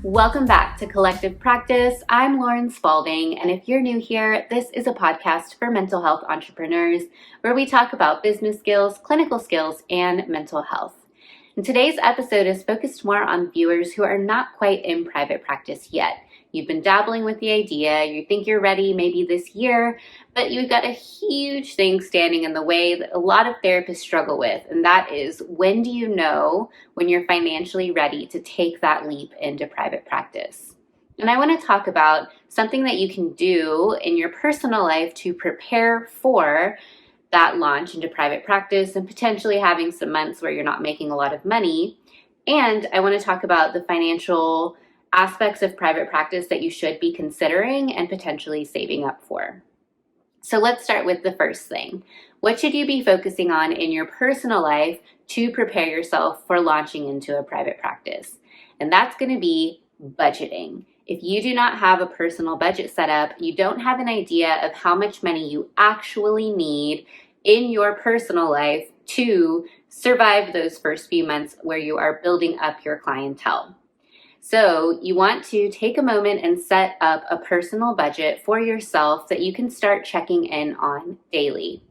Welcome back to Collective Practice. I'm Lauren Spalding, and if you're new here, this is a podcast for mental health entrepreneurs where we talk about business skills, clinical skills, and mental health. And today's episode is focused more on viewers who are not quite in private practice yet. You've been dabbling with the idea, you think you're ready maybe this year, but you've got a huge thing standing in the way that a lot of therapists struggle with, and that is, when do you know when you're financially ready to take that leap into private practice? And I want to talk about something that you can do in your personal life to prepare for that launch into private practice and potentially having some months where you're not making a lot of money. And I want to talk about the financial aspects of private practice that you should be considering and potentially saving up for. So let's start with the first thing. What should you be focusing on in your personal life to prepare yourself for launching into a private practice? And that's going to be budgeting. If you do not have a personal budget set up, you don't have an idea of how much money you actually need in your personal life to survive those first few months where you are building up your clientele. So you want to take a moment and set up a personal budget for yourself that you can start checking in on daily.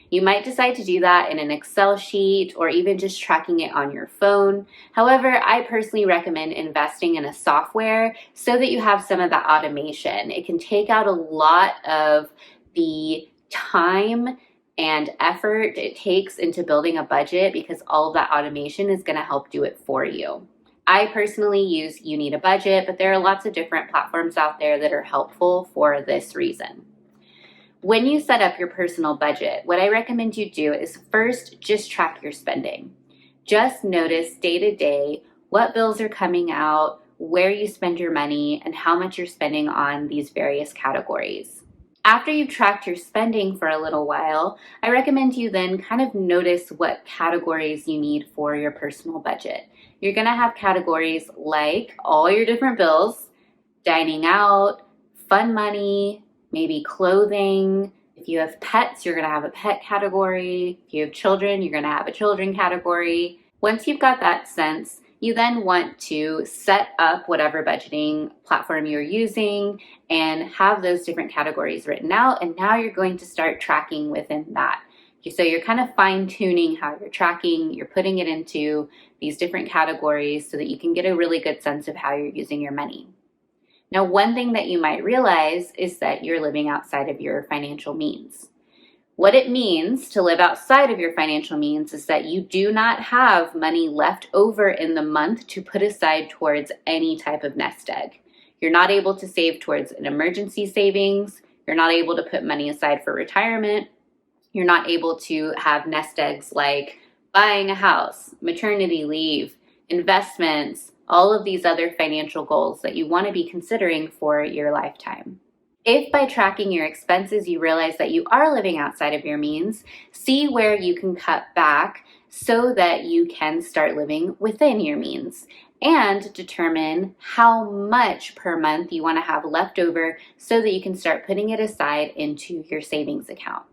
You might decide to do that in an Excel sheet or even just tracking it on your phone. However, I personally recommend investing in a software so that you have some of that automation. It can take out a lot of the time and effort it takes into building a budget because all of that automation is going to help do it for you. I personally use You Need a Budget, but there are lots of different platforms out there that are helpful for this reason. When you set up your personal budget, what I recommend you do is first just track your spending. Just notice day to day what bills are coming out, where you spend your money, and how much you're spending on these various categories. After you've tracked your spending for a little while, I recommend you then kind of notice what categories you need for your personal budget. You're going to have categories like all your different bills, dining out, fun money, maybe clothing. If you have pets, you're going to have a pet category. If you have children, you're going to have a children category. Once you've got that sense, you then want to set up whatever budgeting platform you're using and have those different categories written out. And now you're going to start tracking within that. So you're kind of fine-tuning how you're tracking, you're putting it into these different categories so that you can get a really good sense of how you're using your money. Now, one thing that you might realize is that you're living outside of your financial means. What it means to live outside of your financial means is that you do not have money left over in the month to put aside towards any type of nest egg. You're not able to save towards an emergency savings. You're not able to put money aside for retirement. You're not able to have nest eggs like buying a house, maternity leave, investments, all of these other financial goals that you want to be considering for your lifetime. If by tracking your expenses you realize that you are living outside of your means, see where you can cut back so that you can start living within your means, and determine how much per month you want to have left over so that you can start putting it aside into your savings account.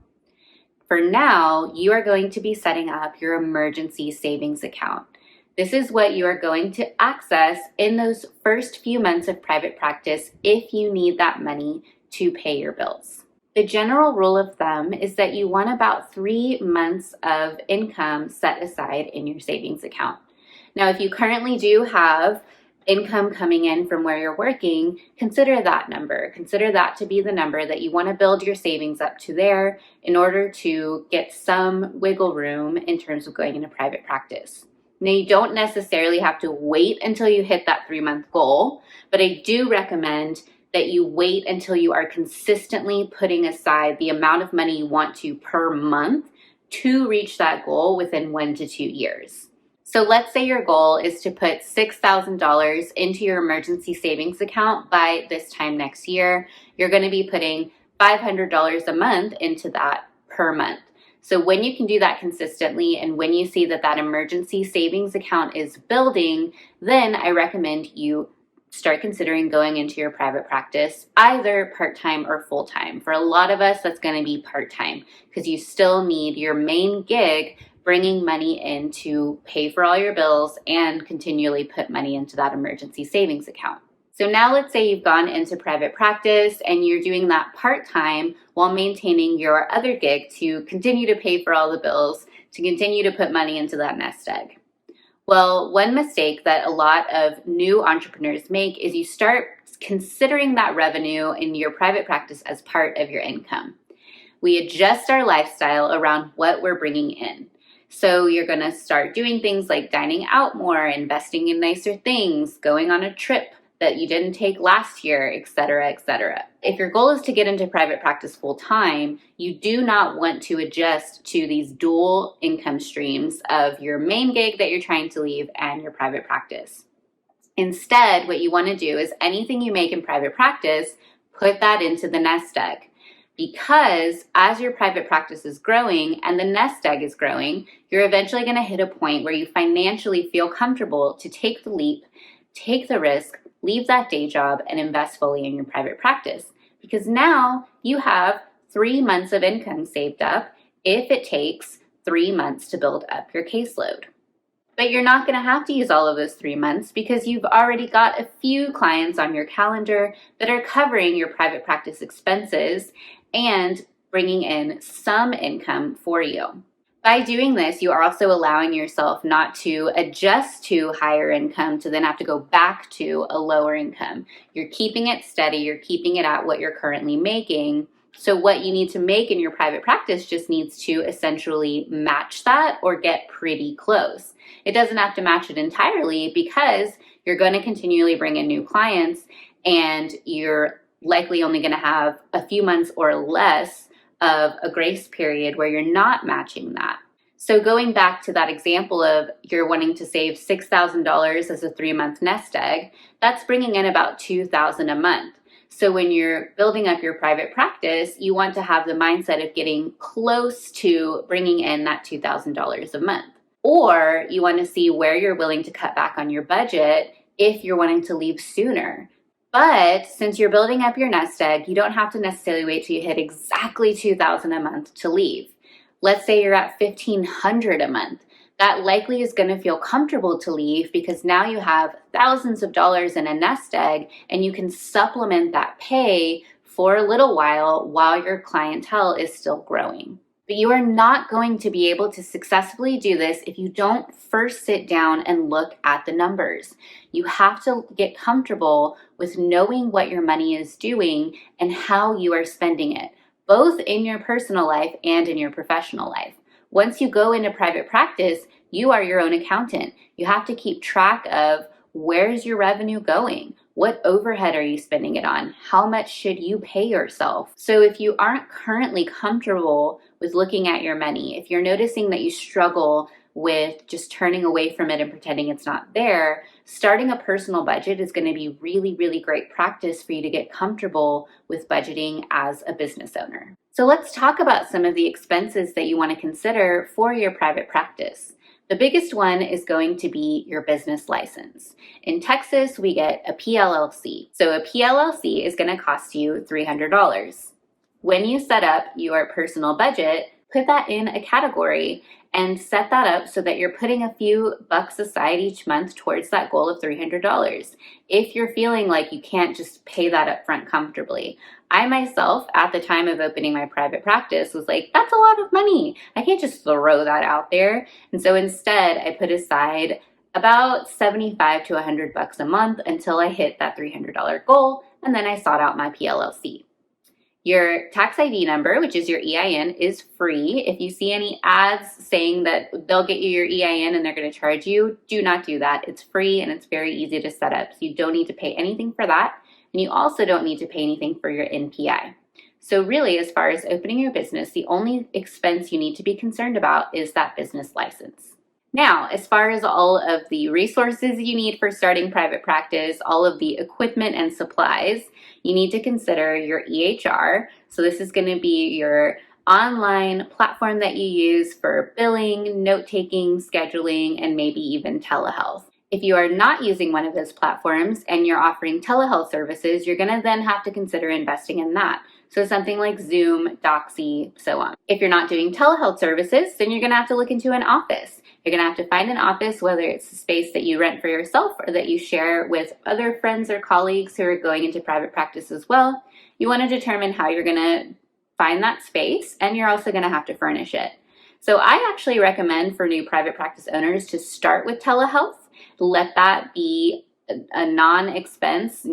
For now, you are going to be setting up your emergency savings account. This is what you are going to access in those first few months of private practice if you need that money to pay your bills. The general rule of thumb is that you want about 3 months of income set aside in your savings account. Now, if you currently do have income coming in from where you're working, consider that number. Consider that to be the number that you want to build your savings up to there in order to get some wiggle room in terms of going into private practice. Now, you don't necessarily have to wait until you hit that 3-month goal, but I do recommend that you wait until you are consistently putting aside the amount of money you want to per month to reach that goal within 1 to 2 years. So let's say your goal is to put $6,000 into your emergency savings account by this time next year. You're going to be putting $500 a month into that per month. So when you can do that consistently and when you see that that emergency savings account is building, then I recommend you start considering going into your private practice, either part-time or full-time. For a lot of us, that's going to be part-time because you still need your main gig bringing money in to pay for all your bills and continually put money into that emergency savings account. So now let's say you've gone into private practice and you're doing that part-time while maintaining your other gig to continue to pay for all the bills, to continue to put money into that nest egg. Well, one mistake that a lot of new entrepreneurs make is you start considering that revenue in your private practice as part of your income. We adjust our lifestyle around what we're bringing in. So you're going to start doing things like dining out more, investing in nicer things, going on a trip that you didn't take last year, et cetera, et cetera. If your goal is to get into private practice full time, you do not want to adjust to these dual income streams of your main gig that you're trying to leave and your private practice. Instead, what you want to do is anything you make in private practice, put that into the nest egg. Because as your private practice is growing and the nest egg is growing, you're eventually going to hit a point where you financially feel comfortable to take the leap, take the risk, leave that day job, and invest fully in your private practice. Because now you have 3 months of income saved up if it takes 3 months to build up your caseload. But you're not going to have to use all of those 3 months because you've already got a few clients on your calendar that are covering your private practice expenses and bringing in some income for you. By doing this, you are also allowing yourself not to adjust to higher income to then have to go back to a lower income. You're keeping it steady, you're keeping it at what you're currently making. So what you need to make in your private practice just needs to essentially match that or get pretty close. It doesn't have to match it entirely because you're going to continually bring in new clients and you're likely only going to have a few months or less of a grace period where you're not matching that. So going back to that example of you're wanting to save $6,000 as a 3-month nest egg, that's bringing in about $2,000 a month. So when you're building up your private practice, you want to have the mindset of getting close to bringing in that $2,000 a month. Or you want to see where you're willing to cut back on your budget if you're wanting to leave sooner. But since you're building up your nest egg, you don't have to necessarily wait till you hit exactly $2,000 a month to leave. Let's say you're at $1,500 a month. That likely is going to feel comfortable to leave because now you have thousands of dollars in a nest egg and you can supplement that pay for a little while your clientele is still growing. But you are not going to be able to successfully do this if you don't first sit down and look at the numbers. You have to get comfortable with knowing what your money is doing and how you are spending it, both in your personal life and in your professional life. Once you go into private practice, you are your own accountant. You have to keep track of where's your revenue going? What overhead are you spending it on? How much should you pay yourself? So if you aren't currently comfortable with looking at your money, if you're noticing that you struggle with just turning away from it and pretending it's not there, starting a personal budget is going to be really, really great practice for you to get comfortable with budgeting as a business owner. So let's talk about some of the expenses that you want to consider for your private practice. The biggest one is going to be your business license. In Texas, we get a PLLC. So a PLLC is going to cost you $300. When you set up your personal budget, put that in a category and set that up so that you're putting a few bucks aside each month towards that goal of $300. If you're feeling like you can't just pay that up front comfortably. I myself, at the time of opening my private practice, was like, that's a lot of money. I can't just throw that out there. And so instead, I put aside about $75 to $100 a month until I hit that $300 goal, and then I sought out my PLLC. Your tax ID number, which is your EIN, is free. If you see any ads saying that they'll get you your EIN and they're going to charge you, do not do that. It's free and it's very easy to set up. So you don't need to pay anything for that. And you also don't need to pay anything for your NPI. So really, as far as opening your business, the only expense you need to be concerned about is that business license. Now, as far as all of the resources you need for starting private practice, all of the equipment and supplies, you need to consider your EHR. So this is going to be your online platform that you use for billing, note-taking, scheduling, and maybe even telehealth. If you are not using one of those platforms and you're offering telehealth services, you're going to then have to consider investing in that. So something like Zoom, Doxy, so on. If you're not doing telehealth services, then you're going to have to look into an office. You're going to have to find an office, whether it's a space that you rent for yourself or that you share with other friends or colleagues who are going into private practice as well. You want to determine how you're going to find that space, and you're also going to have to furnish it. So I actually recommend for new private practice owners to start with telehealth. Let that be a non-expense.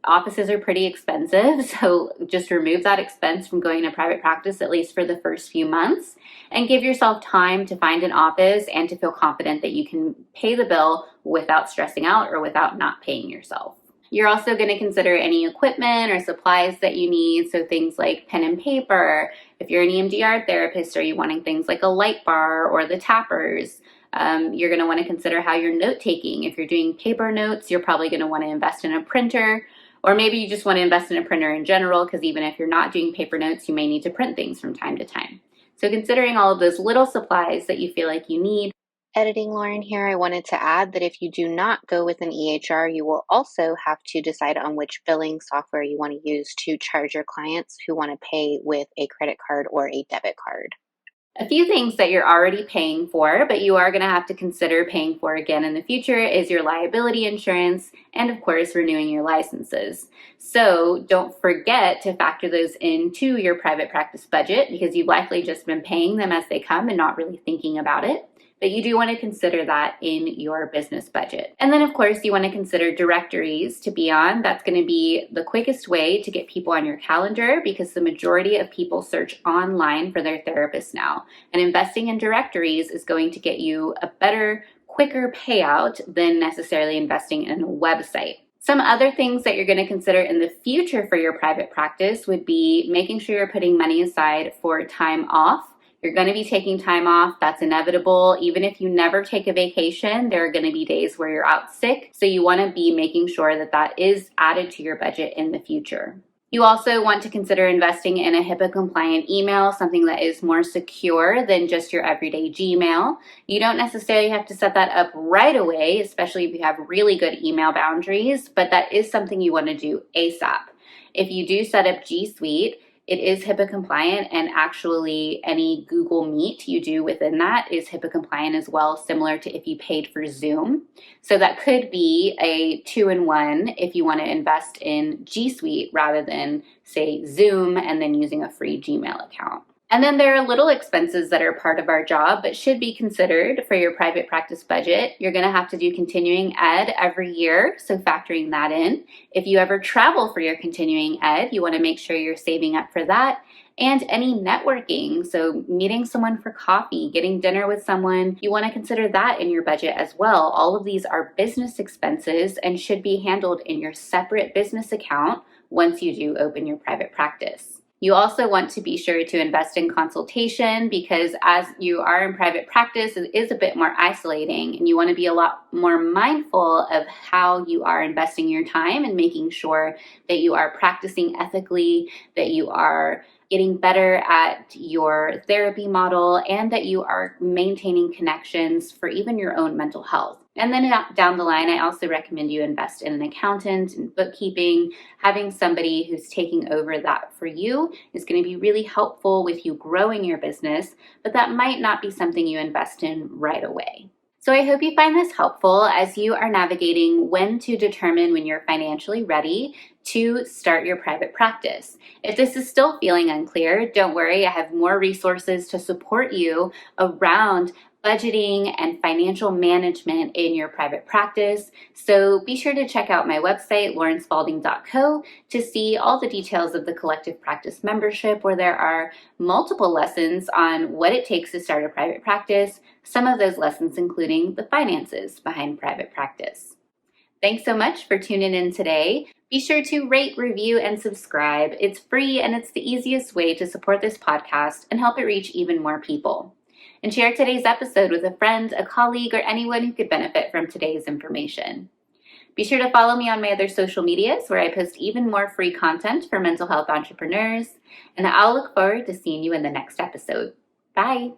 Offices are pretty expensive, so just remove that expense from going to private practice, at least for the first few months, and give yourself time to find an office and to feel confident that you can pay the bill without stressing out or without not paying yourself. You're also going to consider any equipment or supplies that you need, so things like pen and paper. If you're an EMDR therapist, are you wanting things like a light bar or the tappers? You're going to want to consider how you're note-taking. If you're doing paper notes, you're probably going to want to invest in a printer, or maybe you just want to invest in a printer in general, because even if you're not doing paper notes, you may need to print things from time to time. So considering all of those little supplies that you feel like you need. Editing Lauren here. I wanted to add that if you do not go with an EHR, you will also have to decide on which billing software you want to use to charge your clients who want to pay with a credit card or a debit card. A few things that you're already paying for, but you are going to have to consider paying for again in the future, is your liability insurance and, of course, renewing your licenses. So don't forget to factor those into your private practice budget, because you've likely just been paying them as they come and not really thinking about it. But you do want to consider that in your business budget. And then, of course, you want to consider directories to be on. That's going to be the quickest way to get people on your calendar, because the majority of people search online for their therapist now. And investing in directories is going to get you a better, quicker payout than necessarily investing in a website. Some other things that you're going to consider in the future for your private practice would be making sure you're putting money aside for time off. You're going to be taking time off. That's inevitable. Even if you never take a vacation, there are going to be days where you're out sick. So you want to be making sure that that is added to your budget in the future. You also want to consider investing in a HIPAA compliant email, something that is more secure than just your everyday Gmail. You don't necessarily have to set that up right away, especially if you have really good email boundaries, but that is something you want to do ASAP. If you do set up G Suite, it is HIPAA compliant, and actually any Google Meet you do within that is HIPAA compliant as well, similar to if you paid for Zoom. So that could be a 2-in-1 if you want to invest in G Suite rather than, say, Zoom and then using a free Gmail account. And then there are little expenses that are part of our job but should be considered for your private practice budget. You're going to have to do continuing ed every year, so factoring that in. If you ever travel for your continuing ed, you want to make sure you're saving up for that. And any networking, so meeting someone for coffee, getting dinner with someone, you want to consider that in your budget as well. All of these are business expenses and should be handled in your separate business account once you do open your private practice. You also want to be sure to invest in consultation, because as you are in private practice, it is a bit more isolating, and you want to be a lot more mindful of how you are investing your time and making sure that you are practicing ethically, that you are getting better at your therapy model, and that you are maintaining connections for even your own mental health. And then down the line, I also recommend you invest in an accountant and bookkeeping. Having somebody who's taking over that for you is going to be really helpful with you growing your business, but that might not be something you invest in right away. So I hope you find this helpful as you are navigating when to determine when you're financially ready to start your private practice. If this is still feeling unclear, don't worry, I have more resources to support you around budgeting and financial management in your private practice. So be sure to check out my website, laurenspalding.co, to see all the details of the Collective Practice membership, where there are multiple lessons on what it takes to start a private practice, some of those lessons including the finances behind private practice. Thanks so much for tuning in today. Be sure to rate, review, and subscribe. It's free, and it's the easiest way to support this podcast and help it reach even more people. And share today's episode with a friend, a colleague, or anyone who could benefit from today's information. Be sure to follow me on my other social medias, where I post even more free content for mental health entrepreneurs. And I'll look forward to seeing you in the next episode. Bye.